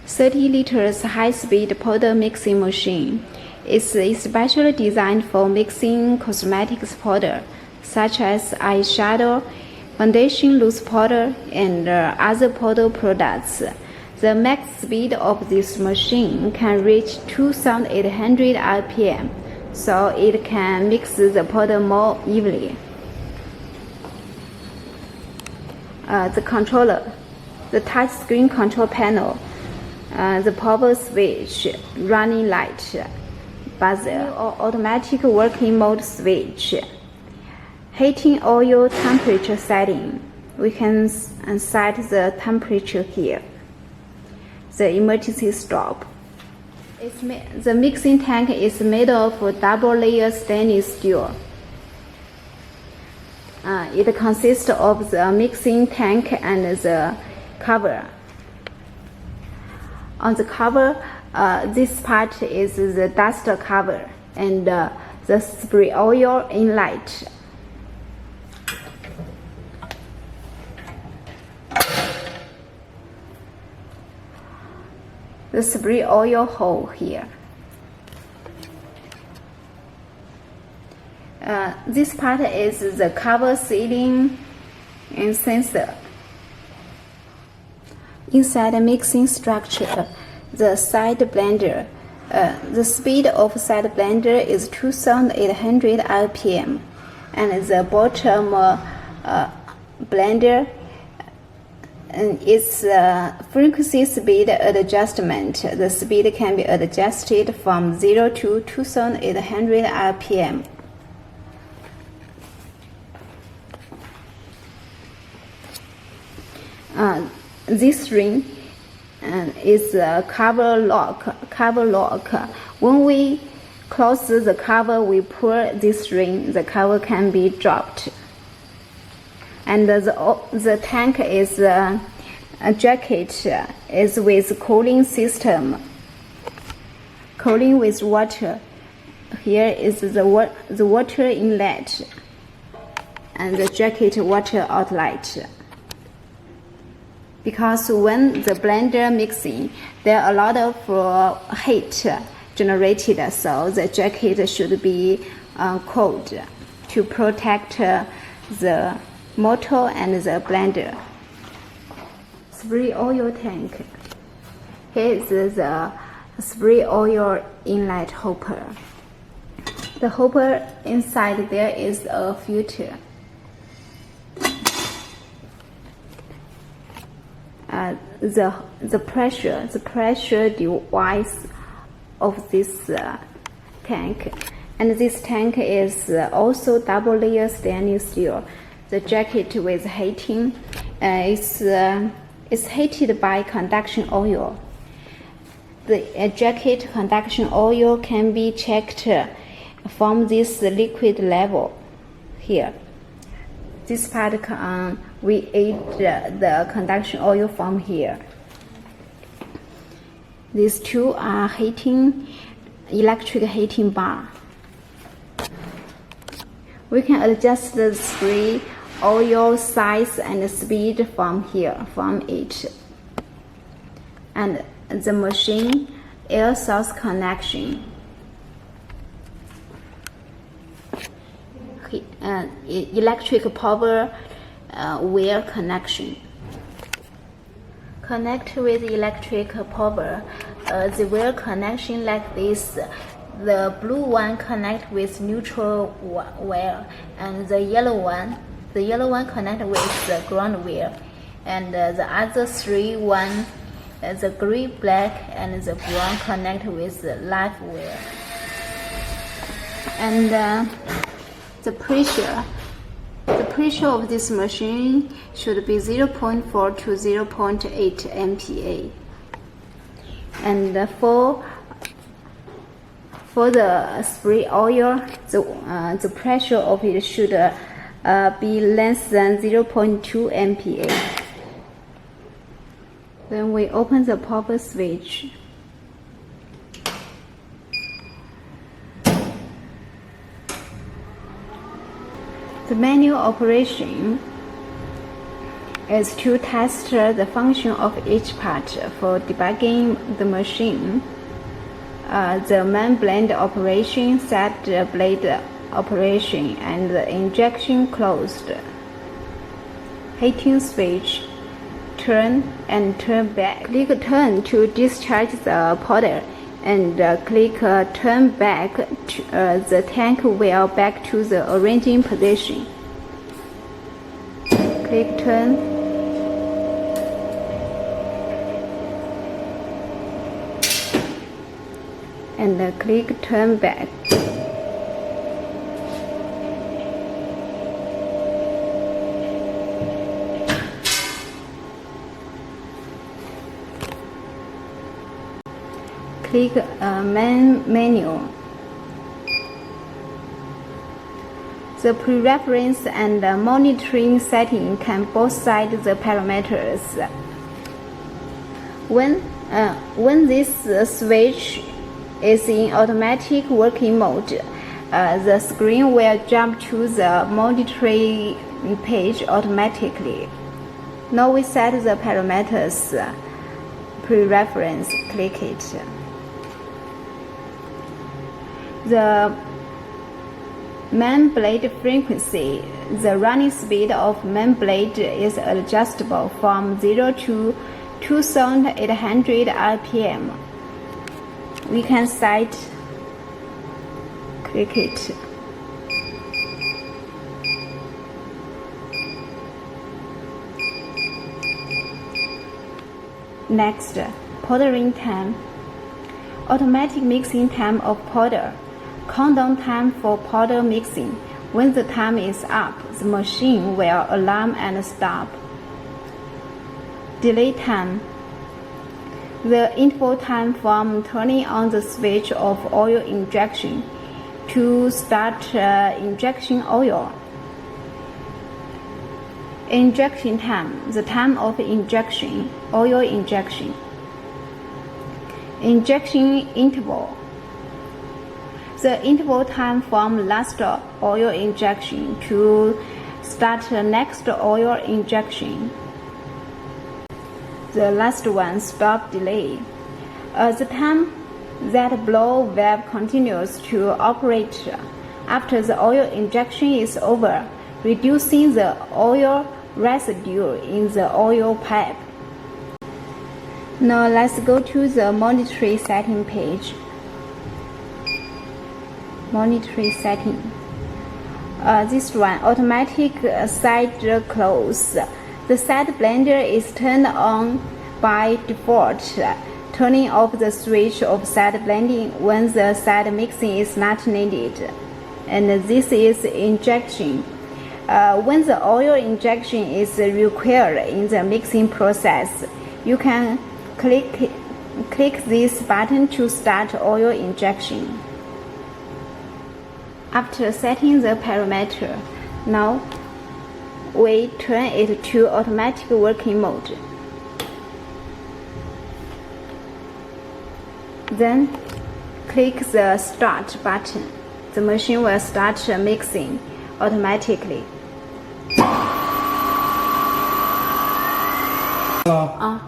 30 liters high-speed powder mixing machine. It's especially designed for mixing cosmetics powder, such as eyeshadow, foundation loose powder, and other powder products. The max speed of this machine can reach 2,800 RPM, so it can mix the powder more evenly. The controller, the touchscreen control panel, the power switch, running light, buzzer, or automatic working mode switch, heating oil temperature setting. We can set the temperature here. The emergency stop. The mixing tank is made of double-layer stainless steel. It consists of the mixing tank and the cover. On the cover, this part is the dust cover and the spray oil inlet. The spray oil hole here. This part is the cover sealing and sensor. Inside the mixing structure, the side blender. The speed of side blender is 2,800 RPM, and the bottom blender its frequency speed adjustment. The speed can be adjusted from 0 to 2,800 RPM. This ring is a cover lock. When we close the cover, we pull this ring, the cover can be dropped. And the tank is a jacket is with cooling system, cooling with water. Here is the water inlet and the jacket water outlet. Because when the blender mixing, there are a lot of heat generated, so the jacket should be cold to protect the motor and the blender. Spray oil tank. Here is the spray oil inlet hopper. The hopper inside there is a filter. The pressure device of this tank, and this tank is also double layer stainless steel. The jacket with heating is heated by conduction oil. The jacket conduction oil can be checked from this liquid level here. This part we add the conduction oil from here. These two are electric heating bar. We can adjust the spray oil size and speed from here, from it. And the machine air source connection. Electric power wire connection. Connect with electric power. The wire connection like this. The blue one connect with neutral wire, and the yellow one connect with the ground wire, and the other three one, the green, black, and the brown connect with the live wire. And the pressure of this machine should be 0.4 to 0.8 MPa. And for the spray oil, the pressure of it should be less than 0.2 MPa. Then we open the power switch. The manual operation. is to test the function of each part for debugging the machine. The main blend operation, set blade operation, and the injection closed. Heating switch, turn and turn back. Click turn to discharge the powder, and click turn back. The tank will back to the origin position. Click turn. And click turn back. Click main menu. The pre-reference and monitoring setting can both set the parameters. When this switch is in automatic working mode, the screen will jump to the monitoring page automatically. Now we set the parameters. Pre-reference, click it. The main blade frequency. The running speed of main blade is adjustable from 0 to 2800 RPM. We can set, click it. Next, powdering time. Automatic mixing time of powder. Countdown time for powder mixing. When the time is up, the machine will alarm and stop. Delay time. The interval time from turning on the switch of oil injection to start injection oil. Injection time, the time of injection, oil injection. Injection interval, the interval time from last oil injection to start next oil injection. The last one, stop delay. The time that blow valve continues to operate after the oil injection is over, reducing the oil residue in the oil pipe. Now let's go to the monitoring setting page. Monitoring setting. This one, automatic side close. The side blender is turned on by default, turning off the switch of side blending when the side mixing is not needed. And this is injection. When the oil injection is required in the mixing process, you can click this button to start oil injection. After setting the parameter, now we turn it to automatic working mode. Then click the start button. The machine will start mixing automatically. Hello.